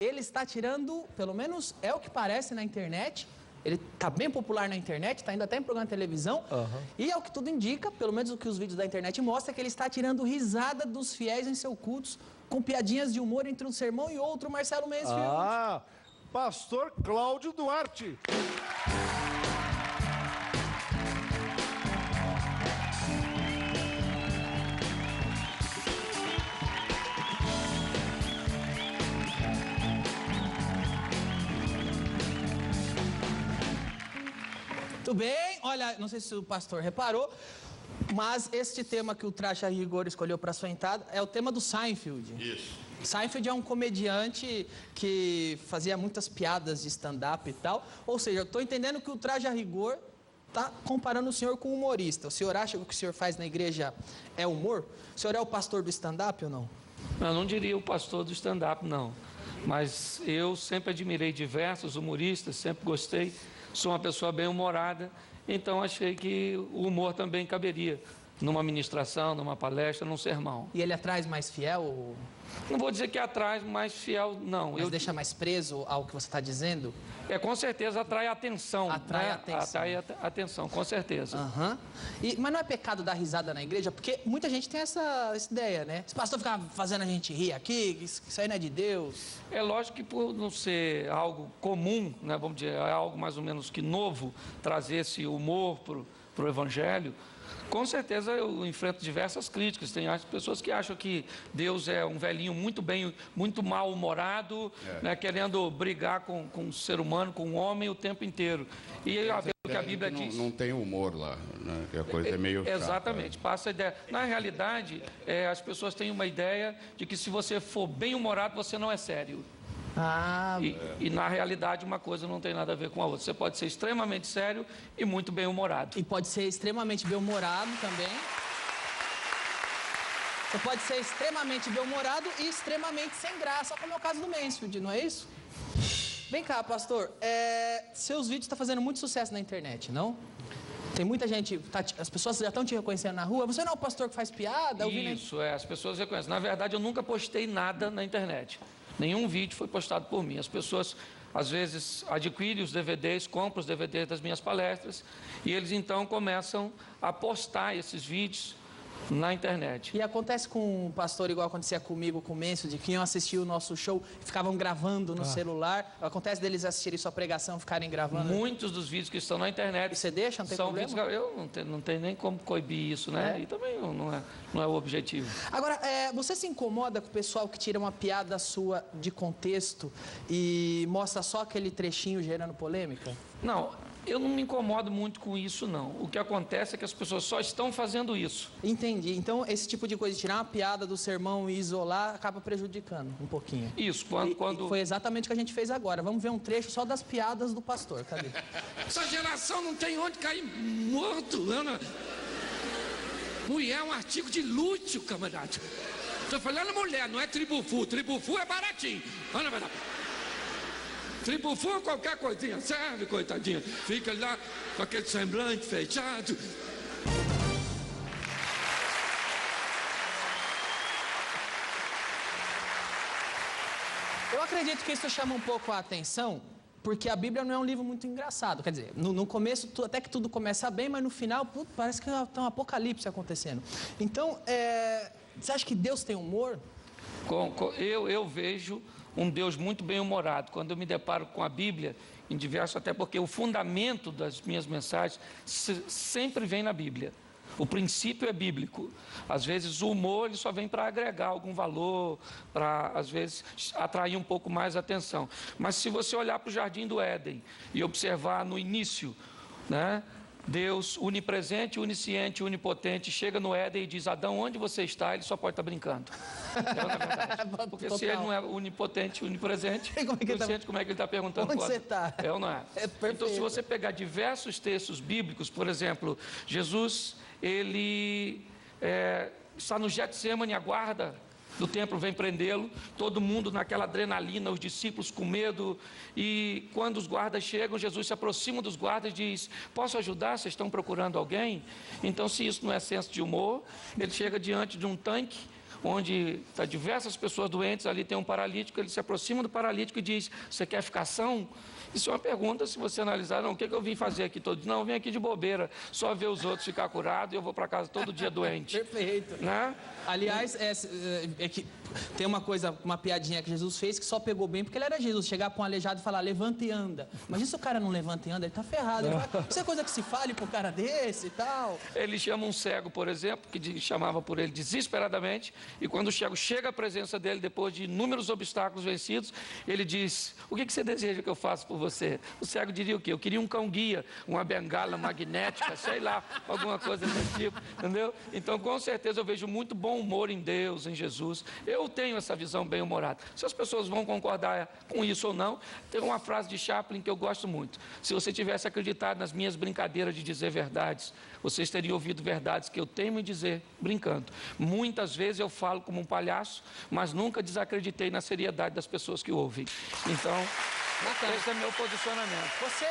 Ele está tirando, pelo menos é o que parece na internet, ele está bem popular na internet, está indo até em programa de televisão, e é o que tudo indica, pelo menos o que os vídeos da internet mostram, é que ele está tirando risada dos fiéis em seus cultos, com piadinhas de humor entre um sermão e outro, Marcelo Mendes. Pastor Cláudio Duarte. Tudo bem? Olha, não sei se o pastor reparou, mas este tema que o Traje a Rigor escolheu para sua entrada é o tema do Seinfeld. Isso. Seinfeld é um comediante que fazia muitas piadas de stand-up e tal. Ou seja, eu estou entendendo que o Traje a Rigor está comparando o senhor com um humorista. O senhor acha que o que o senhor faz na igreja é humor? O senhor é o pastor do stand-up ou não? Eu não diria o pastor do stand-up, não. Mas eu sempre admirei diversos humoristas, sempre gostei. Sou uma pessoa bem-humorada, então achei que o humor também caberia numa ministração, numa palestra, num sermão. E ele atrai mais fiel? Não vou dizer que atrai mais fiel, não. Mas deixa mais preso ao que você está dizendo? Com certeza atrai atenção. Atrai atenção. Atrai atenção, com certeza. Mas não é pecado dar risada na igreja? Porque muita gente tem essa ideia, né? Esse pastor fica fazendo a gente rir aqui, isso aí não é de Deus. É lógico que por não ser algo comum, né, vamos dizer, é algo mais ou menos que novo, trazer esse humor para o evangelho, com certeza eu enfrento diversas críticas. Tem pessoas que acham que Deus é um velhinho muito mal-humorado, né, querendo brigar com o ser humano, com o homem o tempo inteiro. E a que a Bíblia diz... Não tem humor lá, né? Que a coisa é meio chata. Exatamente, passa a ideia. Na realidade, as pessoas têm uma ideia de que se você for bem-humorado, você não é sério. E na realidade uma coisa não tem nada a ver com a outra. Você pode ser extremamente sério e muito bem-humorado. E pode ser extremamente bem-humorado também. Você pode ser extremamente bem-humorado e extremamente sem graça, como é o caso do Mansfield, não é isso? Vem cá, pastor, seus vídeos estão fazendo muito sucesso na internet, não? Tem muita gente, as pessoas já estão te reconhecendo na rua. Você não é o pastor que faz piada? Isso, as pessoas reconhecem. Na verdade, eu nunca postei nada na internet. Nenhum vídeo foi postado por mim. As pessoas, às vezes, adquirem os DVDs, compram os DVDs das minhas palestras e eles, então, começam a postar esses vídeos na internet. E acontece com um pastor igual acontecia comigo, com o Mencio, de que iam assistir o nosso show e ficavam gravando no celular. Acontece deles assistirem sua pregação, ficarem gravando? Muitos dos vídeos que estão na internet... E você deixa? Não tem problema? Vídeos, eu não tenho nem como coibir isso, né? E também não é o objetivo. Agora, você se incomoda com o pessoal que tira uma piada sua de contexto e mostra só aquele trechinho gerando polêmica? Não, eu não me incomodo muito com isso, não. O que acontece é que as pessoas só estão fazendo isso. Entendi. Então, esse tipo de coisa, tirar uma piada do sermão e isolar, acaba prejudicando um pouquinho. Isso, quando... Foi exatamente o que a gente fez agora. Vamos ver um trecho só das piadas do pastor. Cadê? Essa geração não tem onde cair morto, Ana. Mulher é um artigo de luxo, camarada. Estou falando mulher, não é tribufu. Tribufu é baratinho. Ana, vai dar... Tribufu, qualquer coisinha serve, coitadinha. Fica lá com aquele semblante fechado. Eu acredito que isso chama um pouco a atenção, porque a Bíblia não é um livro muito engraçado. Quer dizer, no começo, até que tudo começa bem, mas no final, parece que está um apocalipse acontecendo. Então, você acha que Deus tem humor? Eu vejo um Deus muito bem-humorado. Quando eu me deparo com a Bíblia, em diversos, até porque o fundamento das minhas mensagens sempre vem na Bíblia. O princípio é bíblico. Às vezes o humor ele só vem para agregar algum valor, para, às vezes, atrair um pouco mais a atenção. Mas se você olhar para o Jardim do Éden e observar no início, né? Deus, onipresente, onisciente, onipotente, chega no Éden e diz: Adão, onde você está? Ele só pode estar brincando. Porque se ele não é onipotente, onipresente, onisciente, como é que ele está perguntando? Onde você está? É ou não é? Então, se você pegar diversos textos bíblicos, por exemplo, Jesus, ele está no Getsemane, aguarda do templo, vem prendê-lo, todo mundo naquela adrenalina, os discípulos com medo, e quando os guardas chegam, Jesus se aproxima dos guardas e diz: posso ajudar? Vocês estão procurando alguém? Então, se isso não é senso de humor, ele chega diante de um tanque onde está diversas pessoas doentes, ali tem um paralítico, ele se aproxima do paralítico e diz, você quer ficar são? Isso é uma pergunta, se você analisar, não, o que eu vim fazer aqui todo dia? Não, eu vim aqui de bobeira, só ver os outros ficar curados e eu vou para casa todo dia doente. Perfeito. Né? Aliás, é que tem uma piadinha que Jesus fez que só pegou bem porque ele era Jesus. Chegar para um aleijado e falar, levanta e anda. Mas e se o cara não levanta e anda, ele tá ferrado. Isso é coisa que se fale para um cara desse e tal. Ele chama um cego, por exemplo, que chamava por ele desesperadamente, e quando o cego chega à presença dele, depois de inúmeros obstáculos vencidos, ele diz, o que você deseja que eu faça por você? O cego diria o quê? Eu queria um cão-guia, uma bengala magnética, sei lá, alguma coisa desse tipo, entendeu? Então, com certeza, eu vejo muito bom humor em Deus, em Jesus. Eu tenho essa visão bem-humorada. Se as pessoas vão concordar com isso ou não, tem uma frase de Chaplin que eu gosto muito. Se você tivesse acreditado nas minhas brincadeiras de dizer verdades, vocês teriam ouvido verdades que eu tenho em dizer, brincando. Muitas vezes eu falo como um palhaço, mas nunca desacreditei na seriedade das pessoas que ouvem. Então, esse é meu posicionamento. Você,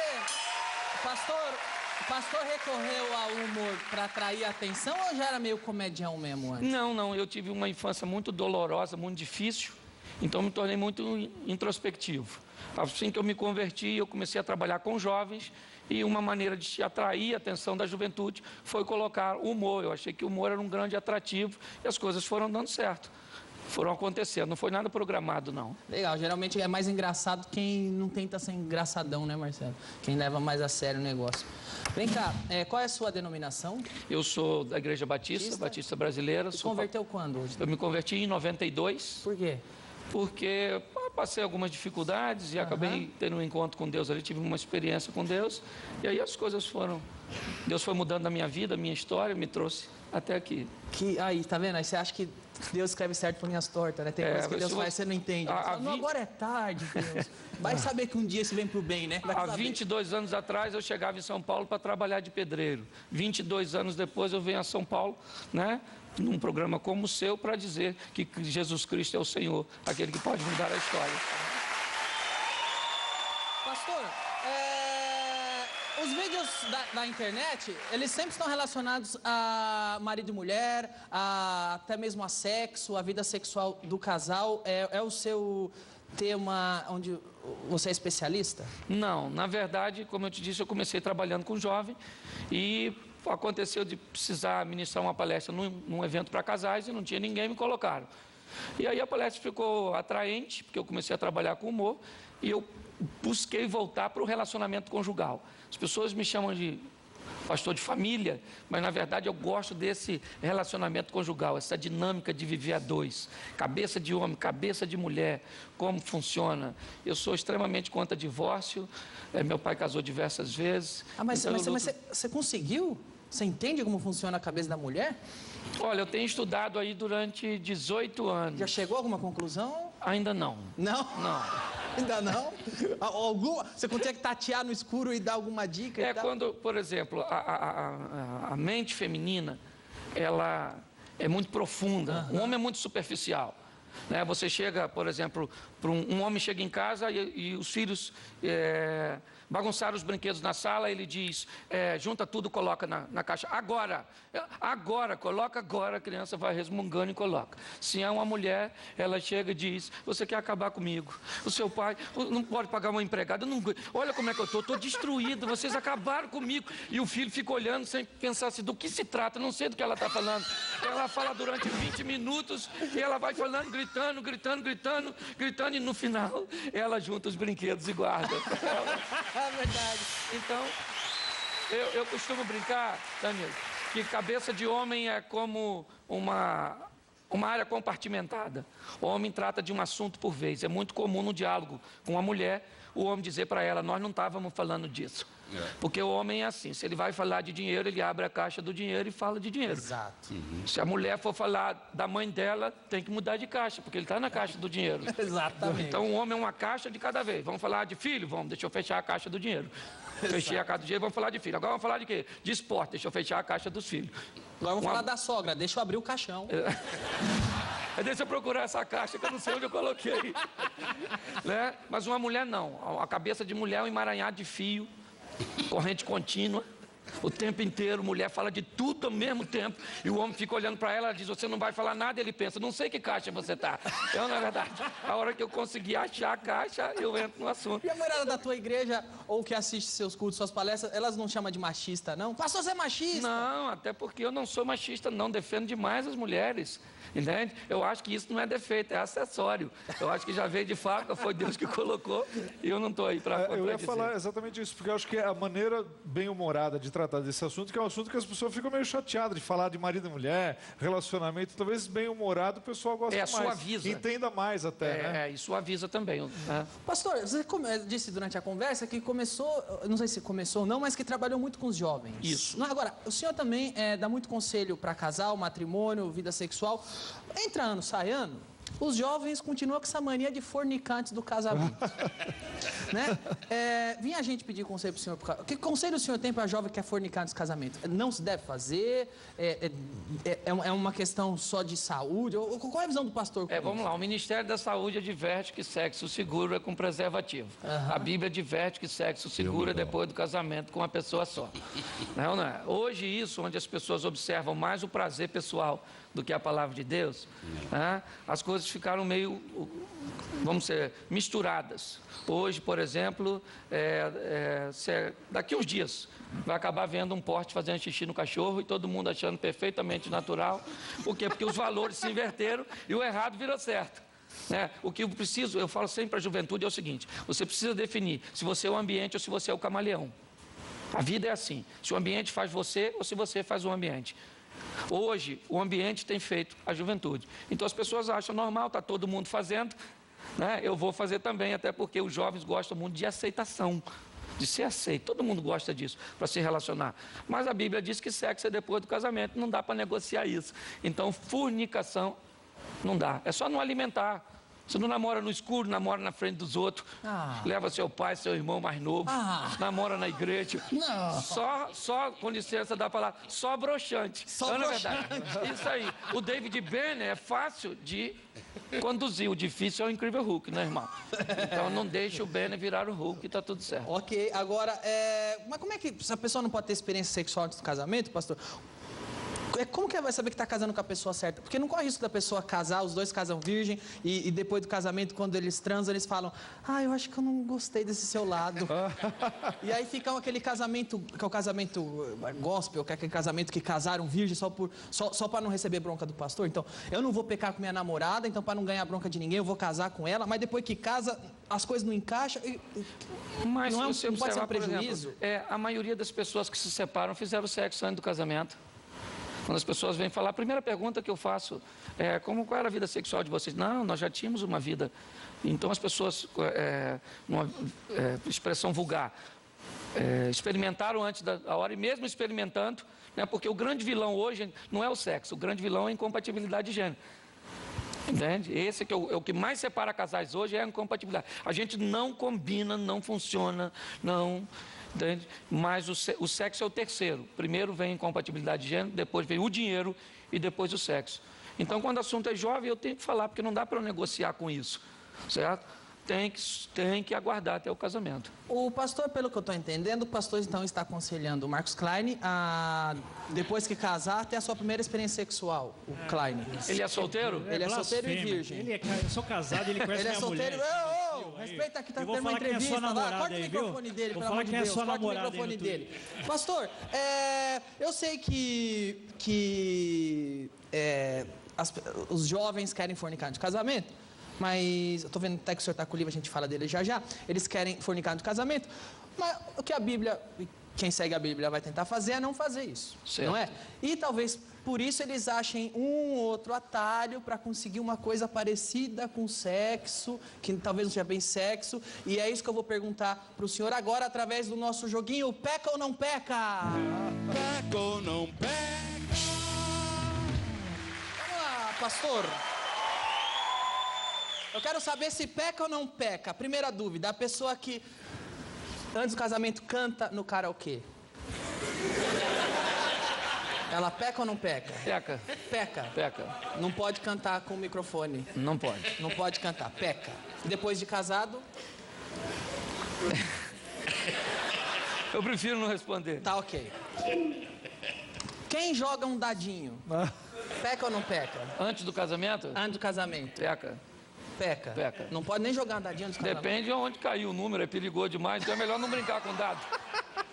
o pastor recorreu ao humor para atrair a atenção ou já era meio comedião mesmo antes? Não, eu tive uma infância muito dolorosa, muito difícil, então me tornei muito introspectivo. Assim que eu me converti, eu comecei a trabalhar com jovens e uma maneira de atrair a atenção da juventude foi colocar o humor. Eu achei que o humor era um grande atrativo e as coisas foram dando certo. Foram acontecendo, não foi nada programado, não. Legal, geralmente é mais engraçado quem não tenta ser engraçadão, né, Marcelo? Quem leva mais a sério o negócio. Vem cá, qual é a sua denominação? Eu sou da Igreja Batista Brasileira. Você converteu quando hoje? Eu me converti em 92. Por quê? Porque passei algumas dificuldades e acabei tendo um encontro com Deus ali, tive uma experiência com Deus, e aí as coisas foram... Deus foi mudando a minha vida, a minha história, me trouxe até aqui. Aí, tá vendo? Aí você acha que Deus escreve certo por linhas tortas, né? Tem coisa que Deus faz e você não entende. Agora é tarde, Deus. Vai saber que um dia isso vem pro bem, né? Há 22 anos atrás eu chegava em São Paulo para trabalhar de pedreiro. 22 anos depois eu venho a São Paulo, né? Num programa como o seu, para dizer que Jesus Cristo é o Senhor, aquele que pode mudar a história. Pastor, os vídeos da internet, eles sempre estão relacionados a marido e mulher, até mesmo a sexo, a vida sexual do casal. É o seu tema onde você é especialista? Não, na verdade, como eu te disse, eu comecei trabalhando com jovem e aconteceu de precisar ministrar uma palestra num evento para casais e não tinha ninguém, me colocaram. E aí a palestra ficou atraente, porque eu comecei a trabalhar com humor e eu busquei voltar para o relacionamento conjugal. As pessoas me chamam de pastor de família, mas na verdade eu gosto desse relacionamento conjugal, essa dinâmica de viver a dois, cabeça de homem, cabeça de mulher, como funciona. Eu sou extremamente contra divórcio, meu pai casou diversas vezes. Mas você conseguiu? Você entende como funciona a cabeça da mulher? Olha, eu tenho estudado aí durante 18 anos. Já chegou a alguma conclusão? Ainda não. Não? Não. Ainda não? Você consegue tatear no escuro e dar alguma dica? Quando, por exemplo, a mente feminina, ela é muito profunda. O homem é muito superficial. Né? Você chega, por exemplo, um homem chega em casa e os filhos bagunçaram os brinquedos na sala, ele diz, junta tudo, coloca na caixa. Coloca agora, a criança vai resmungando e coloca. Se é uma mulher, ela chega e diz, você quer acabar comigo? O seu pai não pode pagar uma empregada, olha como é que eu estou destruído, vocês acabaram comigo. E o filho fica olhando sem pensar assim, do que se trata, não sei do que ela está falando. Ela fala durante 20 minutos e ela vai falando, gritando, e no final ela junta os brinquedos e guarda. É verdade. Então, eu costumo brincar, Danilo, que cabeça de homem é como uma área compartimentada. O homem trata de um assunto por vez. É muito comum no diálogo com a mulher, o homem dizer para ela, nós não estávamos falando disso. Porque o homem é assim, se ele vai falar de dinheiro, ele abre a caixa do dinheiro e fala de dinheiro. Exato. Se a mulher for falar da mãe dela, tem que mudar de caixa, porque ele está na caixa do dinheiro. Exatamente. Então o homem é uma caixa de cada vez. Vamos falar de filho? Vamos, deixa eu fechar a caixa do dinheiro. Fechei a caixa do dinheiro, vamos falar de filho. Agora vamos falar de quê? De esporte, deixa eu fechar a caixa dos filhos. Agora vamos falar da sogra, deixa eu abrir o caixão. Deixa eu procurar essa caixa que eu não sei onde eu coloquei. Né? Mas uma mulher não. A cabeça de mulher é um emaranhado de fio, corrente contínua. O tempo inteiro, mulher fala de tudo ao mesmo tempo, e o homem fica olhando para ela, ela diz, você não vai falar nada, ele pensa, não sei que caixa você tá. Então, na verdade, a hora que eu conseguir achar a caixa, eu entro no assunto. E a mulherada da tua igreja, ou que assiste seus cultos, suas palestras, elas não chamam de machista, não? Pastor, você é machista? Não, até porque eu não sou machista, não, defendo demais as mulheres, entende? Eu acho que isso não é defeito, é acessório. Eu acho que já veio de fábrica, foi Deus que colocou, e eu não estou aí para contradizer. Eu ia falar exatamente isso, porque eu acho que a maneira bem-humorada de tratar desse assunto, que é um assunto que as pessoas ficam meio chateadas de falar de marido e mulher, relacionamento, talvez bem-humorado o pessoal gosta mais. Suaviza. Entenda mais até, né? E suaviza também. Né? Pastor, você disse durante a conversa que começou, não sei se começou ou não, mas que trabalhou muito com os jovens. Isso. Não, agora, o senhor também dá muito conselho para casal, matrimônio, vida sexual. Entra ano, sai ano, os jovens continuam com essa mania de fornicar antes do casamento. Né? Vinha a gente pedir conselho para o senhor. Que conselho o senhor tem para jovem que quer fornicar antes do casamento? Não se deve fazer? É uma questão só de saúde? Qual é a visão do pastor? Vamos lá, o Ministério da Saúde adverte que sexo seguro é com preservativo. A Bíblia adverte que sexo seguro é depois do casamento com uma pessoa só. Não é? Hoje isso, onde as pessoas observam mais o prazer pessoal do que a palavra de Deus, as coisas ficaram meio, vamos dizer, misturadas. Hoje, por exemplo, daqui uns dias vai acabar vendo um porte fazendo xixi no cachorro e todo mundo achando perfeitamente natural. Por quê? Porque os valores se inverteram e o errado virou certo. O que eu falo sempre para a juventude é o seguinte, você precisa definir se você é o ambiente ou se você é o camaleão. A vida é assim, se o ambiente faz você ou se você faz o ambiente. Hoje, o ambiente tem feito a juventude. Então, as pessoas acham normal, está todo mundo fazendo, né? Eu vou fazer também, até porque os jovens gostam muito de aceitação, de ser aceito. Todo mundo gosta disso, para se relacionar. Mas a Bíblia diz que sexo é depois do casamento, não dá para negociar isso. Então, fornicação não dá. É só não alimentar. Você não namora no escuro, namora na frente dos outros. Leva seu pai, seu irmão mais novo. Namora na igreja. Não. Só, com licença da palavra, só broxante. Só broxante. É verdade. Isso aí. O David Banner é fácil de conduzir. O difícil é o incrível Hulk, né, irmão? Então não deixe o Banner virar o Hulk e tá tudo certo. Ok, agora, mas como é que a pessoa não pode ter experiência sexual antes do casamento, pastor? Como que ela vai saber que está casando com a pessoa certa? Porque não corre o risco da pessoa casar, os dois casam virgem, e depois do casamento, quando eles transam, eles falam, eu acho que eu não gostei desse seu lado. E aí fica aquele casamento, que é o casamento gospel, que é aquele casamento que casaram virgem só para não receber bronca do pastor. Então, eu não vou pecar com minha namorada, então para não ganhar bronca de ninguém, eu vou casar com ela, mas depois que casa, as coisas não encaixam. Mas não se você não pode ser um observar, por prejuízo? exemplo, a maioria das pessoas que se separam fizeram sexo antes do casamento. Quando as pessoas vêm falar, a primeira pergunta que eu faço é qual era a vida sexual de vocês? Não, nós já tínhamos uma vida. Então as pessoas, numa expressão vulgar, experimentaram antes da hora e mesmo experimentando, porque o grande vilão hoje não é o sexo, o grande vilão é a incompatibilidade de gênero. Entende? Esse que é o que mais separa casais hoje é a incompatibilidade. A gente não combina, não funciona, não... Entende? Mas o sexo é o terceiro. Primeiro vem a incompatibilidade de gênero, depois vem o dinheiro e depois o sexo. Então, quando o assunto é jovem, eu tenho que falar, porque não dá para eu negociar com isso, certo? Tem que aguardar até o casamento. O pastor, pelo que eu estou entendendo, o pastor então está aconselhando o Marcos Klein a, depois que casar, ter a sua primeira experiência sexual, o Klein. Ele é solteiro? Ele é solteiro e virgem. Eu sou casado, ele conhece minha mulher. Ele é solteiro. Respeita aqui, tá tendo uma entrevista. Corta o microfone dele, pelo amor de Deus. Corta o microfone dele. Pastor, eu sei que os jovens querem fornicar de casamento. Mas eu estou vendo até que o senhor está com o livro, a gente fala dele já. Eles querem fornicar no casamento. Mas o que a Bíblia, quem segue a Bíblia vai tentar fazer é não fazer isso. Certo. Não é? E talvez por isso eles achem um outro atalho para conseguir uma coisa parecida com sexo, que talvez não seja bem sexo. E é isso que eu vou perguntar para o senhor agora, através do nosso joguinho Peca ou Não Peca? Peca ou não peca? Vamos lá, pastor. Eu quero saber se peca ou não peca. Primeira dúvida, a pessoa que antes do casamento canta no karaokê. Ela peca ou não peca? Peca. Peca. Peca. Não pode cantar com o microfone. Não pode. Não pode cantar, peca. Depois de casado? Eu prefiro não responder. Tá ok. Quem joga um dadinho? Peca ou não peca? Antes do casamento? Antes do casamento. Peca. Peca. Peca. Não pode nem jogar um dadinho antes do casamento. Depende de onde caiu o número, é perigoso demais, então é melhor não brincar com dado.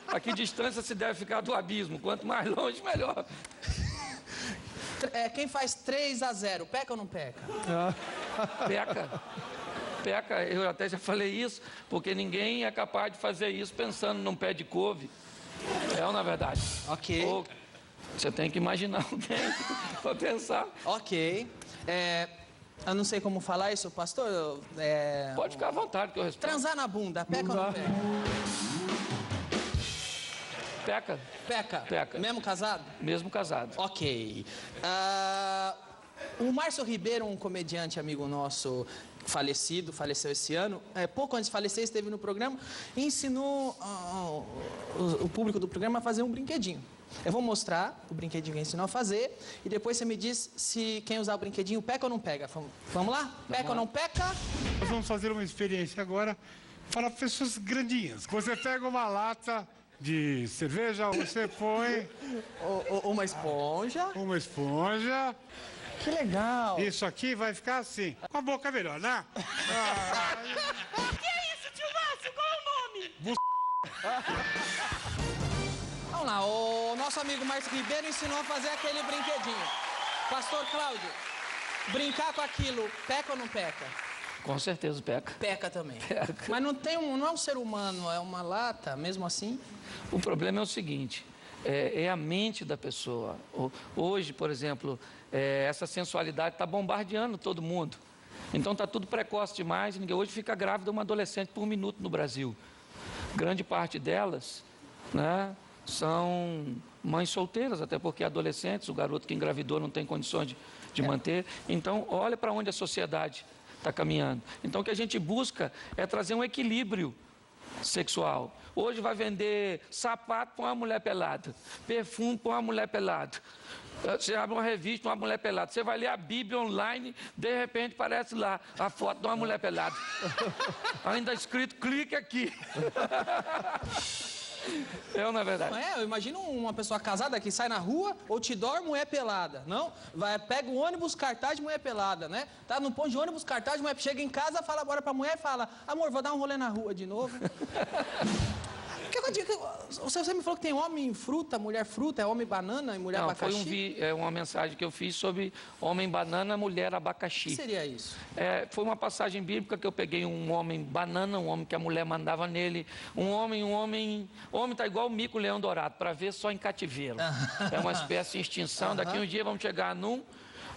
A que distância se deve ficar do abismo? Quanto mais longe, melhor. Quem faz 3-0, peca ou não peca? Peca. Peca, eu até já falei isso, porque ninguém é capaz de fazer isso pensando num pé de couve. É ou não é verdade? Ok. Ou você tem que imaginar alguém para pensar. Ok. Eu não sei como falar isso, pastor. Pode ficar à vontade que eu respondo. Transar na bunda, peca ou não peca? Peca. Peca? Peca. Mesmo casado? Mesmo casado. Ok. O Márcio Ribeiro, um comediante amigo nosso faleceu esse ano, pouco antes de falecer, esteve no programa e ensinou o público do programa a fazer um brinquedinho. Eu vou mostrar o brinquedinho que ele ensinou a fazer e depois você me diz se quem usar o brinquedinho peca ou não pega. Vamos lá? Peca ou não peca? Nós vamos fazer uma experiência agora para pessoas grandinhas. Você pega uma lata de cerveja, você põe... Uma esponja. Uma esponja. Que legal. Isso aqui vai ficar assim. Com a boca melhor, né? Que é isso, tio Márcio? Qual é o nome? Vamos lá, o nosso amigo Márcio Ribeiro ensinou a fazer aquele brinquedinho. Pastor Cláudio, brincar com aquilo, peca ou não peca? Com certeza peca. Peca também. Peca. Mas não é um ser humano, é uma lata, mesmo assim? O problema é o seguinte, é a mente da pessoa. Hoje, por exemplo, essa sensualidade está bombardeando todo mundo. Então está tudo precoce demais, ninguém hoje fica grávida uma adolescente por minuto no Brasil. Grande parte delas, né, são mães solteiras, até porque adolescentes, o garoto que engravidou não tem condições de manter. Então, olha para onde a sociedade está caminhando. Então, o que a gente busca é trazer um equilíbrio sexual. Hoje vai vender sapato para uma mulher pelada, perfume para uma mulher pelada. Você abre uma revista, uma mulher pelada. Você vai ler a Bíblia online, de repente aparece lá a foto de uma mulher pelada. Ainda escrito, clique aqui. Não é verdade? Eu imagino uma pessoa casada que sai na rua, outdoor, mulher pelada, não? Pega o ônibus, cartaz de mulher pelada, né? Tá no ponto de ônibus, cartaz de mulher, chega em casa, fala agora pra mulher e fala, amor, vou dar um rolê na rua de novo. Você me falou que tem homem fruta, mulher fruta, é homem banana e mulher abacaxi? Foi uma mensagem que eu fiz sobre homem banana, mulher abacaxi. O que seria isso? Foi uma passagem bíblica que eu peguei um homem banana, um homem que a mulher mandava nele, um homem está igual o mico leão dourado, para ver só em cativeiro. É uma espécie de extinção, daqui um dia vamos chegar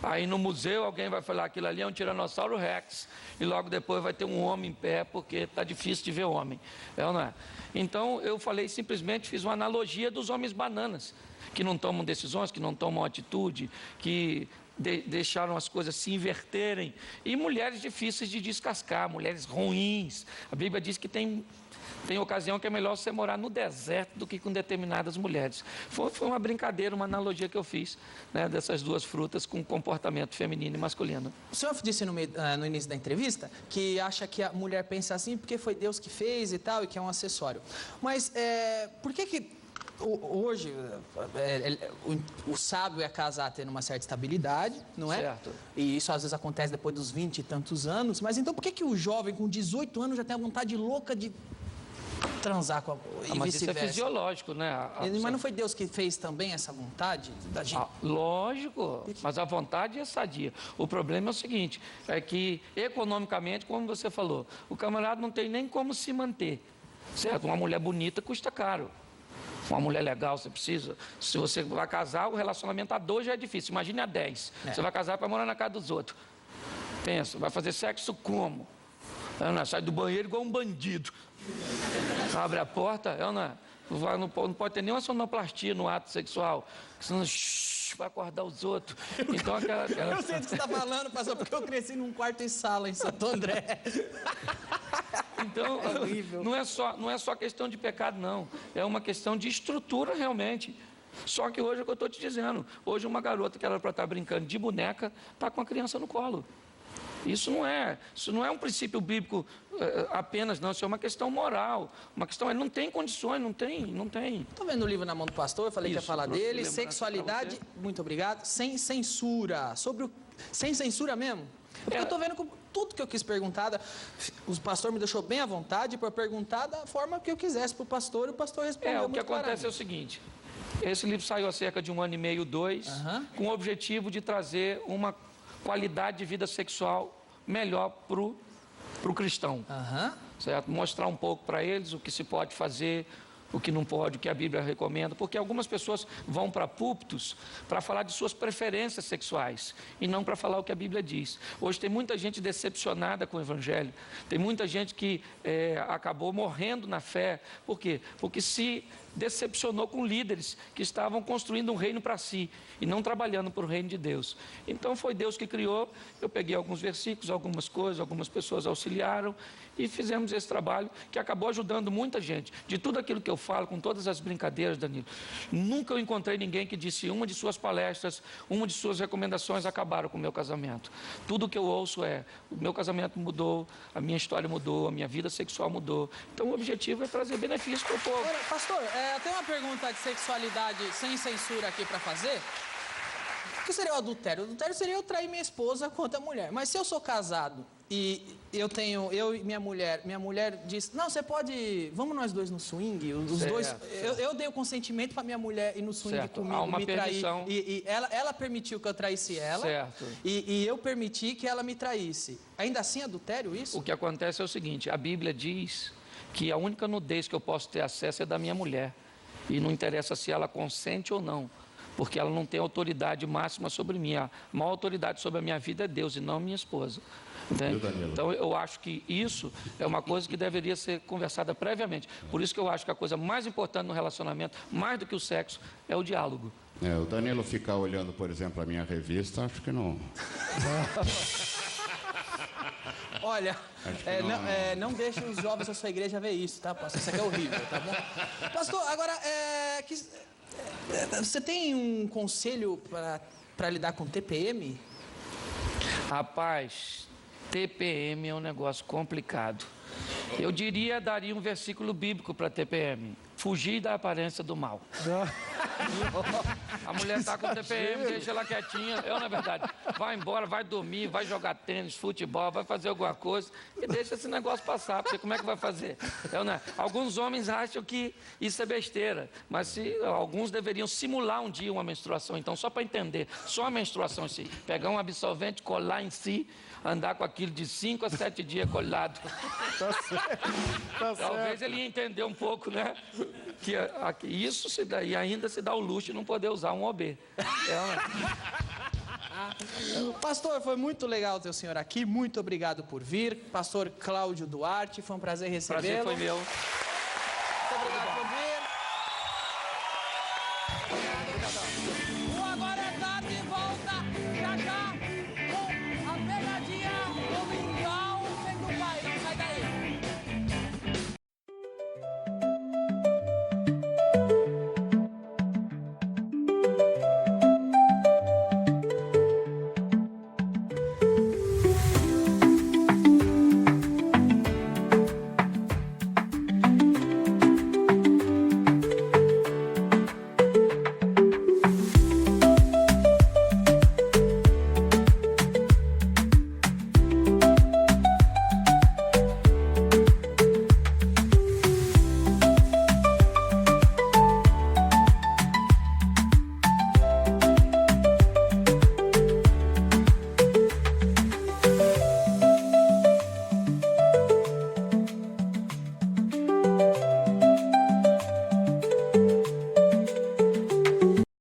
aí no museu alguém vai falar aquilo ali é um tiranossauro rex e logo depois vai ter um homem em pé porque está difícil de ver homem, não é? Então eu simplesmente fiz uma analogia dos homens bananas, que não tomam decisões, que não tomam atitude, que deixaram as coisas se inverterem, e mulheres difíceis de descascar, mulheres ruins. A Bíblia diz que tem ocasião que é melhor você morar no deserto do que com determinadas mulheres. Foi uma brincadeira, uma analogia que eu fiz, né, dessas duas frutas com comportamento feminino e masculino. O senhor disse no início da entrevista que acha que a mulher pensa assim porque foi Deus que fez e tal, e que é um acessório. Mas por que hoje o sábio é casar tendo uma certa estabilidade, não é? Certo. E isso às vezes acontece depois dos 20 e tantos anos. Mas então por que o jovem com 18 anos já tem a vontade louca de transar com a e mas isso é fisiológico, né? Mas não foi Deus que fez também essa vontade da gente? Lógico, mas a vontade é sadia. O problema é o seguinte, é que economicamente, como você falou, o camarada não tem nem como se manter, certo? Uma mulher bonita custa caro. Uma mulher legal, você precisa. Se você vai casar, o relacionamento a 2 já é difícil. Imagine a 10. Você vai casar para morar na casa dos outros. Pensa, vai fazer sexo como? Sai do banheiro igual um bandido. Abre a porta, não pode ter nenhuma sonoplastia no ato sexual, senão vai acordar os outros. Então, Eu sei do que você está falando, pastor, porque eu cresci num quarto e sala em Santo André. Então, não é só questão de pecado, não. É uma questão de estrutura, realmente. Só que hoje é o que eu estou te dizendo. Hoje uma garota que era para estar brincando de boneca, está com a criança no colo. Isso não é um princípio bíblico apenas, não. Isso é uma questão moral. Uma questão, ele não tem condições, não tem. Estou vendo o livro na mão do pastor, eu falei que ia falar dele. Sexualidade, muito obrigado, sem censura. Sem censura mesmo? Porque eu estou vendo que tudo que eu quis perguntar, o pastor me deixou bem à vontade para perguntar da forma que eu quisesse para o pastor, e o pastor respondeu o que acontece é o seguinte, esse livro saiu há cerca de 1 ano e meio, 2, com o objetivo de trazer uma qualidade de vida sexual melhor para o cristão, certo? Mostrar um pouco para eles o que se pode fazer, o que não pode, o que a Bíblia recomenda, porque algumas pessoas vão para púlpitos para falar de suas preferências sexuais e não para falar o que a Bíblia diz. Hoje tem muita gente decepcionada com o Evangelho, tem muita gente que acabou morrendo na fé. Por quê? Porque se decepcionou com líderes que estavam construindo um reino para si e não trabalhando para o reino de Deus. Então foi Deus que criou, eu peguei alguns versículos, algumas coisas, algumas pessoas auxiliaram e fizemos esse trabalho que acabou ajudando muita gente. De tudo aquilo que eu falo, com todas as brincadeiras, Danilo, nunca eu encontrei ninguém que disse uma de suas palestras, uma de suas recomendações acabaram com o meu casamento. Tudo que eu ouço o meu casamento mudou, a minha história mudou, a minha vida sexual mudou. Então o objetivo é trazer benefícios para o povo. Olha, pastor, eu tenho uma pergunta de sexualidade sem censura aqui para fazer. O que seria o adultério? O adultério seria eu trair minha esposa com outra mulher. Mas se eu sou casado e eu e minha mulher diz, não, você pode, vamos nós dois no swing, os dois, eu dei o consentimento para minha mulher ir no swing comigo, me trair. E ela permitiu que eu traísse ela. Certo. E eu permiti que ela me traísse. Ainda assim é adultério isso? O que acontece é o seguinte, a Bíblia diz que a única nudez que eu posso ter acesso é da minha mulher. E não interessa se ela consente ou não, porque ela não tem autoridade máxima sobre mim. A maior autoridade sobre a minha vida é Deus e não minha esposa. Então eu acho que isso é uma coisa que deveria ser conversada previamente. Por isso que eu acho que a coisa mais importante no relacionamento, mais do que o sexo, é o diálogo. O Danilo ficar olhando, por exemplo, a minha revista, acho que não... Olha, não deixe os jovens da sua igreja ver isso, tá, pastor? Isso aqui é horrível, tá bom? Pastor, agora, você tem um conselho para lidar com TPM? Rapaz, TPM é um negócio complicado. Eu daria um versículo bíblico para TPM. Fugir da aparência do mal. A mulher está com TPM, deixa ela quietinha. Na verdade, vai embora, vai dormir, vai jogar tênis, futebol, vai fazer alguma coisa e deixa esse negócio passar, porque como é que vai fazer? Alguns homens acham que isso é besteira, mas alguns deveriam simular um dia uma menstruação. Então, só para entender, só a menstruação em si, pegar um absorvente, colar em si, andar com aquilo de 5 a 7 dias colado. Tá certo. Talvez ele ia entender um pouco, né? Que isso se dá, e ainda se dá o luxo de não poder usar um OB. Pastor, foi muito legal ter o senhor aqui. Muito obrigado por vir. Pastor Cláudio Duarte, foi um prazer recebê-lo. Prazer foi meu. Muito obrigado por vir.